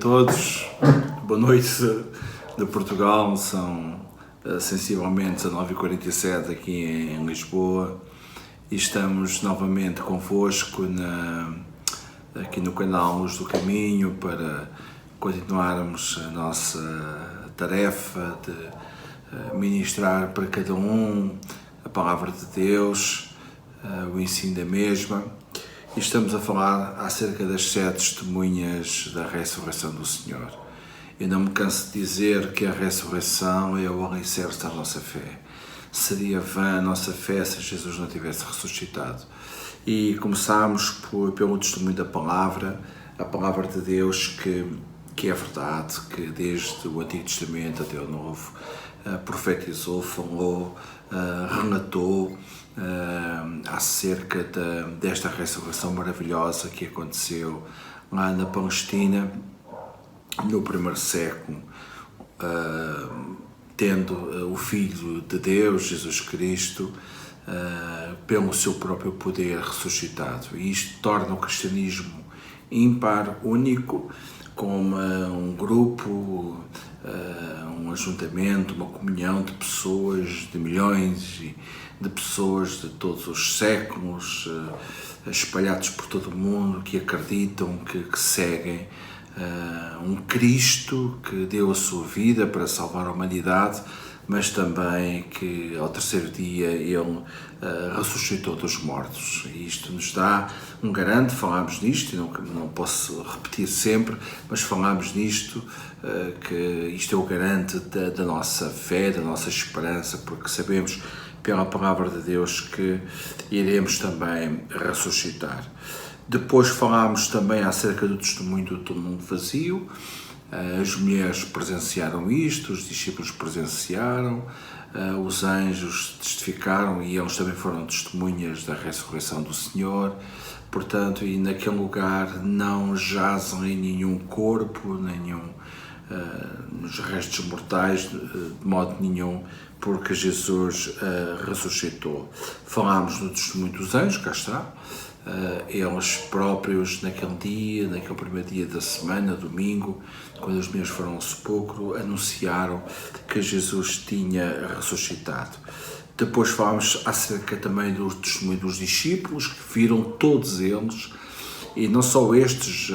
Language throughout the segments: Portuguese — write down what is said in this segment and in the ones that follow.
todos, boa noite de Portugal, são sensivelmente 19h47 aqui em Lisboa e estamos novamente convosco aqui no canal Luz do Caminho para continuarmos a nossa tarefa de ministrar para cada um a Palavra de Deus, o ensino da mesma. E estamos a falar acerca das 7 testemunhas da ressurreição do Senhor. Eu não me canso de dizer que a ressurreição é o alicerce da nossa fé. Seria vã a nossa fé se Jesus não tivesse ressuscitado. E começámos pelo testemunho da palavra, a palavra de Deus que é verdade, que desde o Antigo Testamento até o Novo profetizou, falou, relatou acerca desta ressurreição maravilhosa que aconteceu lá na Palestina no primeiro século, tendo o Filho de Deus, Jesus Cristo, pelo seu próprio poder ressuscitado. E isto torna o cristianismo ímpar, único, como um grupo, um ajuntamento, uma comunhão de pessoas, de milhões de pessoas de todos os séculos, espalhados por todo o mundo, que acreditam, que seguem um Cristo que deu a sua vida para salvar a humanidade, mas também que ao terceiro dia ele ressuscitou dos mortos. E isto nos dá um garante, falámos nisto, e não posso repetir sempre, mas falámos nisto, que isto é o garante da nossa fé, da nossa esperança, porque sabemos pela palavra de Deus que iremos também ressuscitar. Depois falámos também acerca do testemunho do túmulo vazio. As mulheres presenciaram isto, os discípulos presenciaram, os anjos testificaram e eles também foram testemunhas da ressurreição do Senhor. Portanto, e naquele lugar não jazem em nenhum corpo, nos restos mortais, de modo nenhum, porque Jesus ressuscitou. Falámos no testemunho dos anjos, cá está. Eles próprios naquele dia, naquele primeiro dia da semana, domingo, quando as mulheres foram ao sepulcro, anunciaram que Jesus tinha ressuscitado. Depois falámos acerca também do testemunho dos discípulos, que viram todos eles, e não só estes,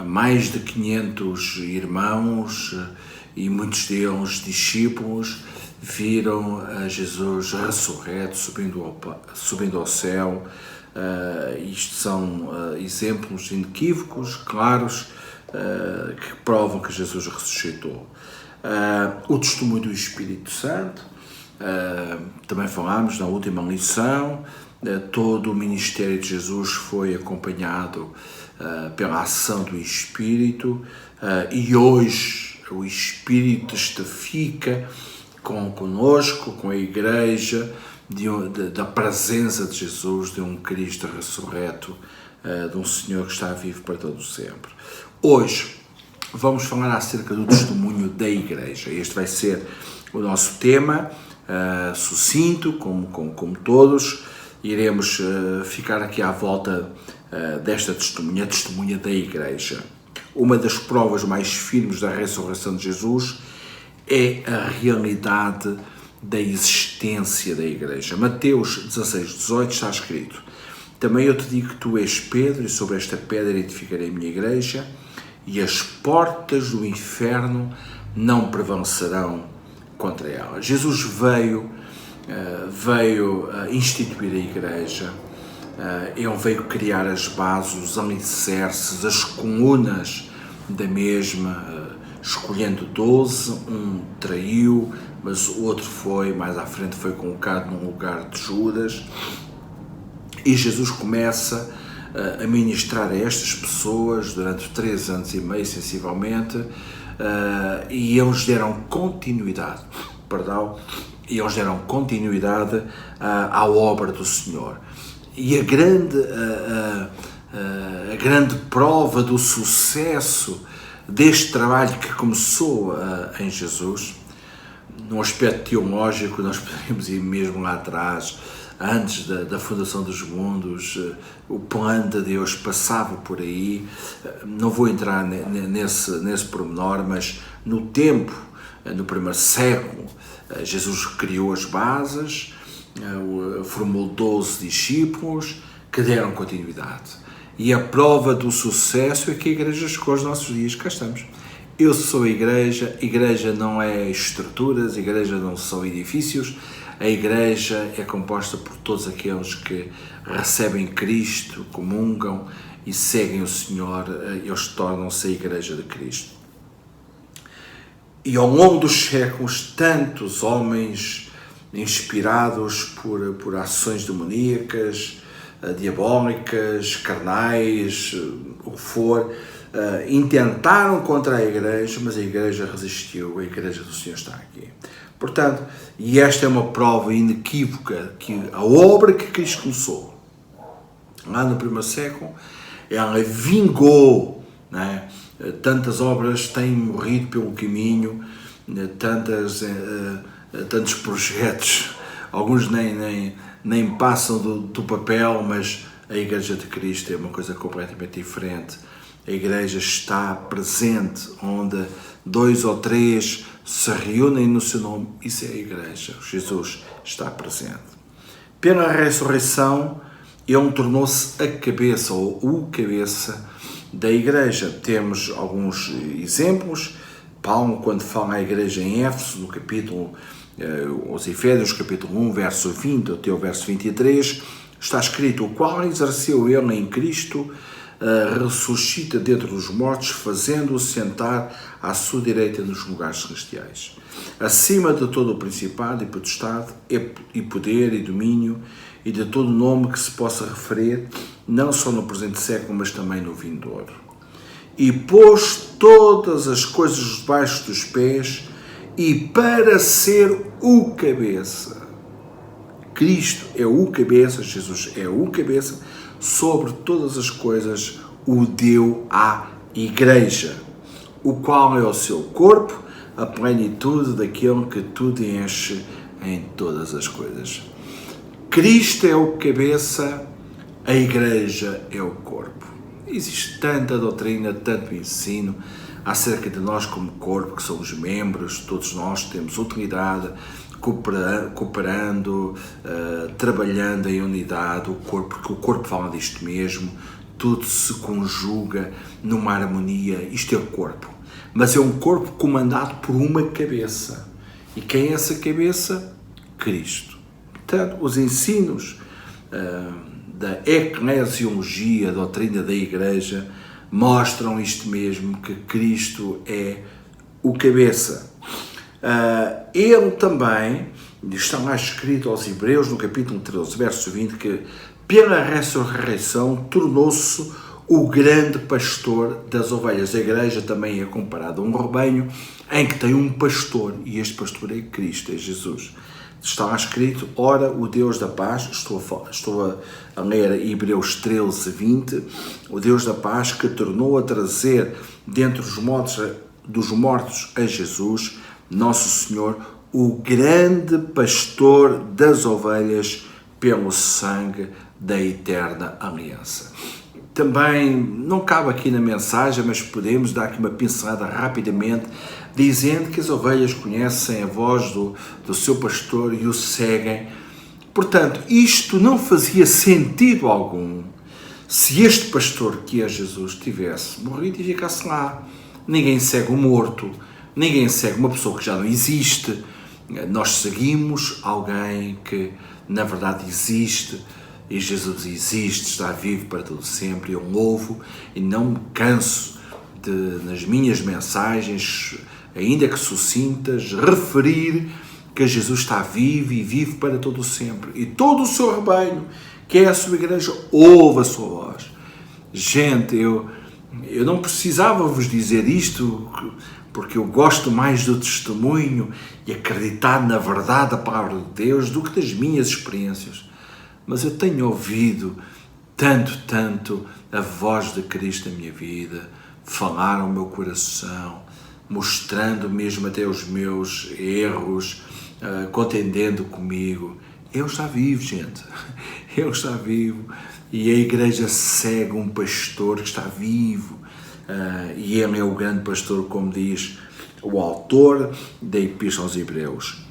mais de 500 irmãos e muitos deles discípulos, viram a Jesus ressurreto, subindo ao céu. Isto são exemplos inequívocos, claros, que provam que Jesus ressuscitou. O testemunho do Espírito Santo, também falámos na última lição, todo o ministério de Jesus foi acompanhado pela ação do Espírito, e hoje o Espírito testifica conosco, com a Igreja, da presença de Jesus, de um Cristo ressurreto, de um Senhor que está vivo para todo sempre. Hoje vamos falar acerca do testemunho da Igreja. Este vai ser o nosso tema, sucinto, como todos. Iremos ficar aqui à volta desta testemunha, a testemunha da Igreja. Uma das provas mais firmes da ressurreição de Jesus é a realidade da existência da Igreja. Mateus 16:18 está escrito: também eu te digo que tu és Pedro, e sobre esta pedra edificarei a minha Igreja, e as portas do inferno não prevalecerão contra ela. Jesus veio instituir a Igreja, ele veio criar as bases, os alicerces, as colunas da mesma, escolhendo 12, um traiu, mas o outro mais à frente foi colocado num lugar de Judas, e Jesus começa a ministrar a estas pessoas durante 3 anos e meio, sensivelmente, e eles deram continuidade, à obra do Senhor. E a grande prova do sucesso deste trabalho que começou em Jesus num aspecto teológico, nós podemos ir mesmo lá atrás, antes da fundação dos mundos, o plano de Deus passava por aí. Não vou entrar nesse pormenor, mas no tempo, no primeiro século, Jesus criou as bases, formou 12 discípulos que deram continuidade. E a prova do sucesso é que a igreja chegou aos nossos dias. Cá estamos. Eu sou a igreja não é estruturas, a igreja não são edifícios, a igreja é composta por todos aqueles que recebem Cristo, comungam e seguem o Senhor, eles tornam-se a igreja de Cristo. E ao longo dos séculos, tantos homens inspirados por ações demoníacas, diabólicas, carnais, o que for, intentaram contra a igreja, mas a igreja resistiu, a igreja do Senhor está aqui. Portanto, e esta é uma prova inequívoca que a obra que Cristo começou lá no primeiro século, ela vingou, não é? Tantas obras têm morrido pelo caminho, tantos projetos, alguns nem passam do papel, mas a Igreja de Cristo é uma coisa completamente diferente. A Igreja está presente onde 2 ou 3 se reúnem no seu nome. Isso é a Igreja. Jesus está presente. Pela ressurreição, ele tornou-se a cabeça ou o cabeça da Igreja. Temos alguns exemplos. Paulo, quando fala à Igreja em Éfeso, no capítulo, aos Efésios, capítulo 1, verso 20 até o verso 23, está escrito: o qual exerceu ele em Cristo, ressuscita dentre os mortos, fazendo-o sentar à sua direita nos lugares celestiais, acima de todo o principado e potestade, e poder e domínio, e de todo nome que se possa referir, não só no presente século, mas também no vindouro. E pôs todas as coisas debaixo dos pés, e para ser o cabeça. Cristo é o cabeça, Jesus é o cabeça, sobre todas as coisas o deu à Igreja, o qual é o seu corpo, a plenitude daquele que tudo enche em todas as coisas. Cristo é o cabeça, a Igreja é o corpo. Existe tanta doutrina, tanto ensino acerca de nós como corpo, que somos membros, todos nós temos utilidade, cooperando, trabalhando em unidade, o corpo, porque o corpo fala disto mesmo, tudo se conjuga numa harmonia, isto é o corpo. Mas é um corpo comandado por uma cabeça. E quem é essa cabeça? Cristo. Portanto, os ensinos da eclesiologia, a doutrina da Igreja, mostram isto mesmo, que Cristo é o cabeça. Ele também, está lá escrito aos Hebreus, no capítulo 13, verso 20, que pela ressurreição tornou-se o grande pastor das ovelhas. A Igreja também é comparada a um rebanho em que tem um pastor, e este pastor é Cristo, é Jesus. Está lá escrito: ora, o Deus da paz, estou a ler Hebreus 13, 20, o Deus da paz, que tornou a trazer dentre os mortos a Jesus, nosso Senhor, o grande pastor das ovelhas, pelo sangue da eterna aliança. Também, não cabe aqui na mensagem, mas podemos dar aqui uma pincelada rapidamente, dizendo que as ovelhas conhecem a voz do seu pastor e o seguem. Portanto, isto não fazia sentido algum se este pastor, que é Jesus, tivesse morrido e ficasse lá. Ninguém segue um morto, ninguém segue uma pessoa que já não existe. Nós seguimos alguém que, na verdade, existe, e Jesus existe, está vivo para todo sempre. Eu louvo e não me canso de, nas minhas mensagens, ainda que sucintas, referir que Jesus está vivo e vive para todo sempre. E todo o seu rebanho, que é a sua Igreja, ouve a sua voz. Gente, eu não precisava vos dizer isto, porque eu gosto mais do testemunho e acreditar na verdade da palavra de Deus do que das minhas experiências. Mas eu tenho ouvido tanto a voz de Cristo na minha vida, falar ao meu coração, mostrando mesmo até os meus erros, contendendo comigo. Ele está vivo, gente. Ele está vivo. E a igreja segue um pastor que está vivo. E ele é o grande pastor, como diz o autor da Epístola aos Hebreus.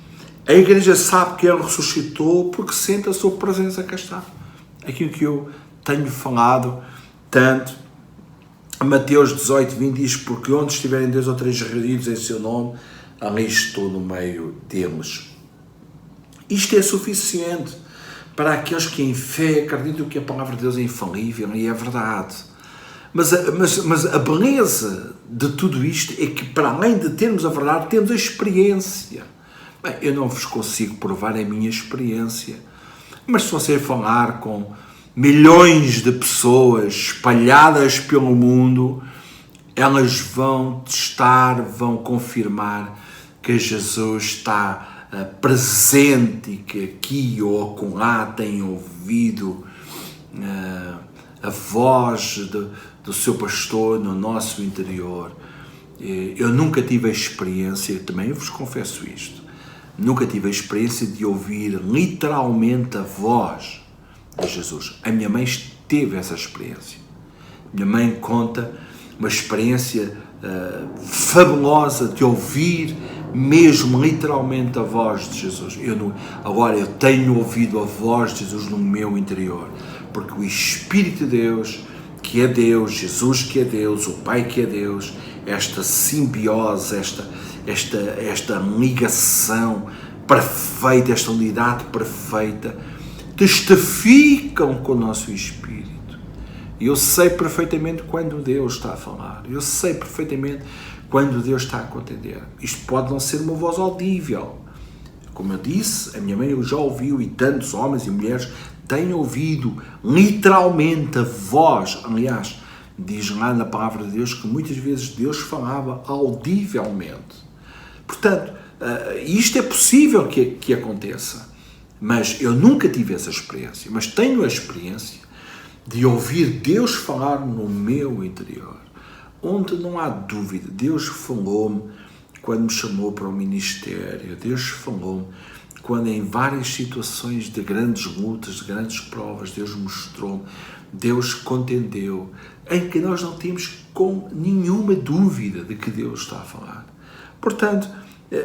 A igreja sabe que ele ressuscitou porque sente a sua presença cá está. Aquilo que eu tenho falado tanto. Mateus 18, 20 diz: porque onde estiverem 2 ou 3 reunidos em seu nome, ali estou no meio deles. Isto é suficiente para aqueles que em fé acreditam que a palavra de Deus é infalível, e é verdade. Mas a beleza de tudo isto é que, para além de termos a verdade, temos a experiência. Bem, eu não vos consigo provar a minha experiência, mas se você falar com milhões de pessoas espalhadas pelo mundo, elas vão testar, vão confirmar que Jesus está presente, e que aqui ou acolá têm ouvido a voz do seu pastor no nosso interior. Eu nunca tive a experiência, também vos confesso isto, nunca tive a experiência de ouvir literalmente a voz de Jesus. A minha mãe teve essa experiência. Minha mãe conta uma experiência fabulosa de ouvir mesmo literalmente a voz de Jesus. Agora eu tenho ouvido a voz de Jesus no meu interior, porque o Espírito de Deus, que é Deus, Jesus que é Deus, o Pai que é Deus, esta simbiose, esta ligação perfeita, esta unidade perfeita, testificam com o nosso Espírito. Eu sei perfeitamente quando Deus está a falar. Eu sei perfeitamente quando Deus está a contender. Isto pode não ser uma voz audível. Como eu disse, a minha mãe já ouviu, e tantos homens e mulheres têm ouvido literalmente a voz. Aliás, diz lá na palavra de Deus que muitas vezes Deus falava audivelmente. Portanto, isto é possível que aconteça. Mas eu nunca tive essa experiência. Mas tenho a experiência de ouvir Deus falar no meu interior, onde não há dúvida. Deus falou-me quando me chamou para o ministério. Deus falou-me quando, em várias situações de grandes lutas, de grandes provas, Deus mostrou-me, Deus contendeu, em que nós não temos com nenhuma dúvida de que Deus está a falar. Portanto,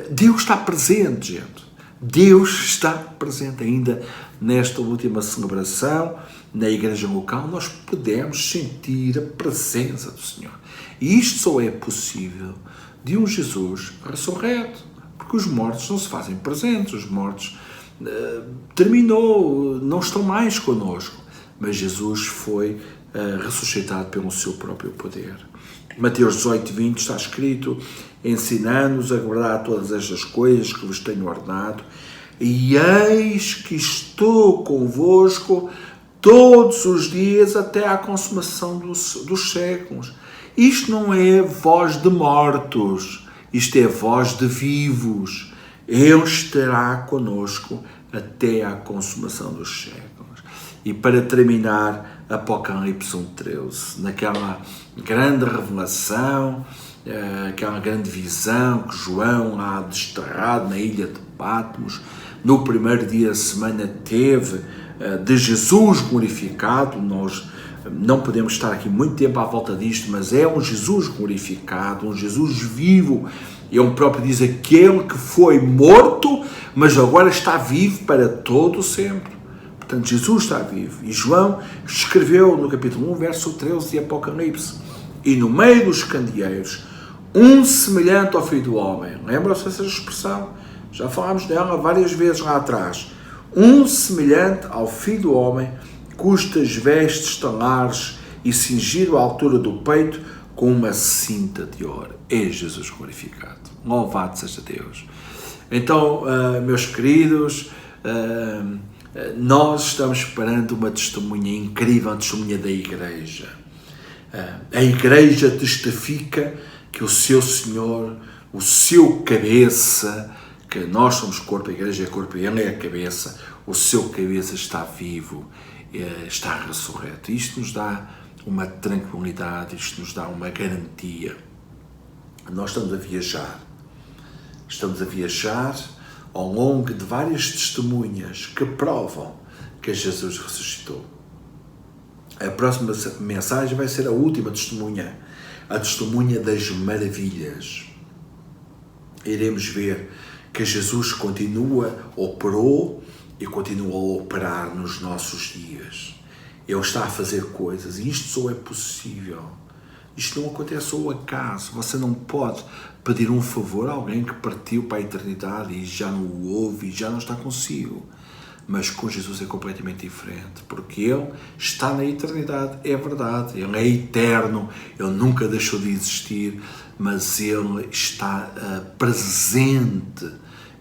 Deus está presente, gente. Deus está presente. Ainda nesta última celebração, na igreja local, nós podemos sentir a presença do Senhor. E isto só é possível de um Jesus ressurreto, porque os mortos não se fazem presentes, os mortos terminou, não estão mais connosco, mas Jesus foi ressuscitado pelo seu próprio poder. Mateus 18, 20 está escrito: ensinando-nos a guardar todas estas coisas que vos tenho ordenado, e eis que estou convosco todos os dias até à consumação dos séculos. Isto não é voz de mortos, isto é voz de vivos. Ele estará conosco até à consumação dos séculos. E para terminar, Apocalipse 1:13, naquela grande revelação, aquela grande visão que João, lá desterrado na ilha de Patmos, no primeiro dia da semana teve, de Jesus glorificado. Nós não podemos estar aqui muito tempo à volta disto, mas é um Jesus glorificado, um Jesus vivo. Ele próprio diz: aquele que foi morto, mas agora está vivo para todo sempre. Portanto, Jesus está vivo. E João escreveu no capítulo 1, verso 13 de Apocalipse: e no meio dos candeeiros, um semelhante ao Filho do Homem. Lembram-se dessa expressão? Já falámos dela várias vezes lá atrás. Um semelhante ao Filho do Homem, custas vestes estão largas e cingido à altura do peito com uma cinta de ouro. É Jesus glorificado. Louvado seja Deus. Então, meus queridos, nós estamos esperando uma testemunha incrível, uma testemunha da igreja. A igreja testifica que o seu Senhor, o seu cabeça, que nós somos corpo, a igreja é corpo e ele é a cabeça, o seu cabeça está vivo, está ressurreto. Isto nos dá uma tranquilidade, isto nos dá uma garantia. nós estamos a viajar. Estamos a viajar ao longo de várias testemunhas que provam que Jesus ressuscitou. A próxima mensagem vai ser a última testemunha, a testemunha das maravilhas. Iremos ver que Jesus operou e continua a operar nos nossos dias. Ele está a fazer coisas e isto só é possível. Isto não acontece ao acaso. Você não pode pedir um favor a alguém que partiu para a eternidade e já não o ouve e já não está consigo. Mas com Jesus é completamente diferente, porque Ele está na eternidade, é verdade, Ele é eterno, Ele nunca deixou de existir, mas Ele está presente,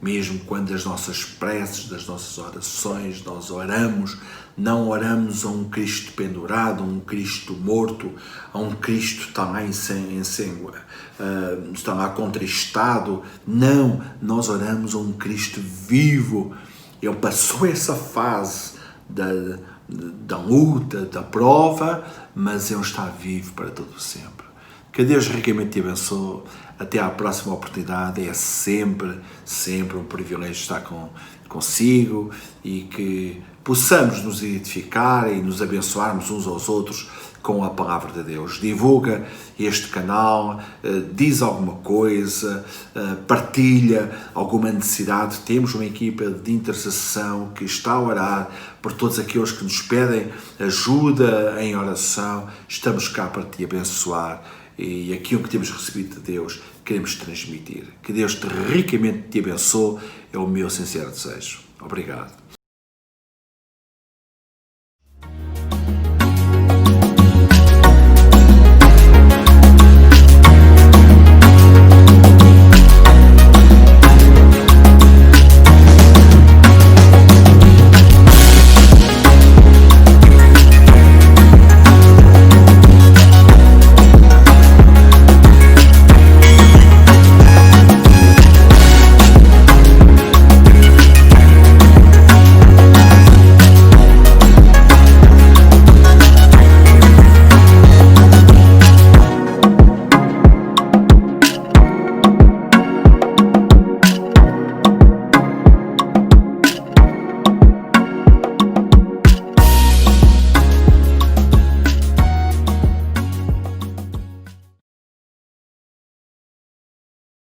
mesmo quando as nossas preces, das nossas orações, nós oramos, não oramos a um Cristo pendurado, a um Cristo morto, a um Cristo que está lá está lá contristado, não, nós oramos a um Cristo vivo. Ele passou essa fase da luta, da prova, mas Ele está vivo para todo sempre. Que Deus ricamente te abençoe. Até à próxima oportunidade. É sempre um privilégio estar consigo e que possamos nos identificar e nos abençoarmos uns aos outros com a palavra de Deus. Divulga este canal, diz alguma coisa, partilha alguma necessidade. Temos uma equipa de intercessão que está a orar por todos aqueles que nos pedem ajuda em oração. Estamos cá para te abençoar e aquilo que temos recebido de Deus queremos transmitir. Que Deus te ricamente te abençoe, é o meu sincero desejo. Obrigado.